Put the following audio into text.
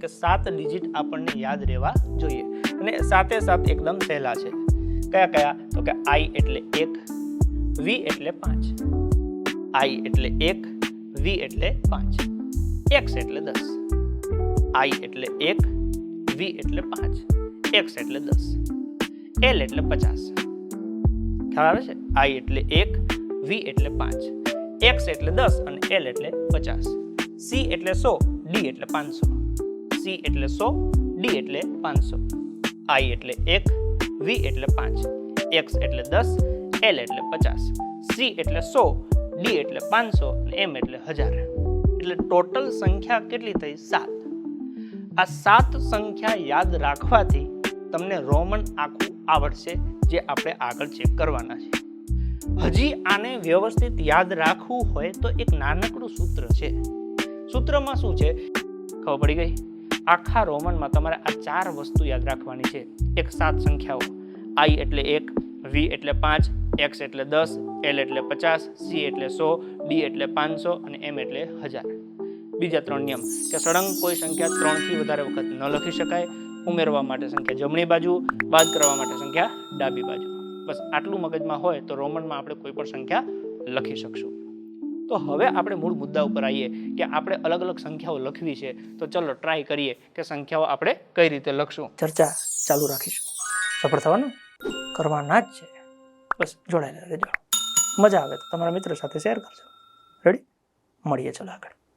કે 7 ડિજિટ આપણને યાદ રહેવા જોઈએ અને સાથે સાથ એકદમ સહેલા છે. કયા કયા? તો કે I એટલે 1, V એટલે 5, I એટલે 1, V એટલે 5, X એટલે 10, I એટલે 1, V એટલે 5, X એટલે 10, L એટલે 50. ખ્યાલ આવે છે? I એટલે 1, V એટલે 5, X એટલે 10 અને L એટલે 50. C એટલે 100, D એટલે 500, C એટલે 100, D એટલે 500, I એટલે 1, V એટલે 5, X એટલે 10, L એટલે 50, C એટલે 100, D એટલે 500 અને M એટલે 1000. એટલે ટોટલ સંખ્યા કેટલી થઈ? 7. આ 7 સંખ્યા યાદ રાખવાથી તમને રોમન આખું આવડશે, જે આપણે આગળ ચેક કરવાના છે. હજી આને વ્યવસ્થિત યાદ રાખવું હોય તો એક નાનકડું સૂત્ર છે. સૂત્રમાં શું છે ખબર પડી ગઈ? આખા રોમનમાં તમારે આ 4 વસ્તુ યાદ રાખવાની છે. એક 7 સંખ્યાઓ, I એટલે 1, V એટલે 5, X એટલે 10, L એટલે 50, C એટલે 100, D એટલે 500 અને M એટલે 1000. બીજા 3 નિયમ કે સળંગ કોઈ સંખ્યા 3 થી વધારે વખત ન લખી શકાય. ઉમેરવા માટે સંખ્યા જમણી બાજુ, બાદ કરવા માટે સંખ્યા ડાબી બાજુ. બસ આટલું મગજમાં હોય તો રોમનમાં આપણે કોઈ પણ સંખ્યા લખી શકશું. તો હવે આપણે મૂળ મુદ્દા ઉપર આવીએ કે આપણે અલગ અલગ સંખ્યાઓ લખવી છે. તો ચલો ટ્રાય કરીએ કે સંખ્યાઓ આપણે કઈ રીતે લખશું. ચર્ચા ચાલુ રાખીશું. સફળ થવાનું કરવાના જ છે. બસ જોડાયેલા રહેજો. મજા આવે તો તમારા મિત્રો સાથે શેર કરજો. રેડી? મળીએ ચલો આગળ.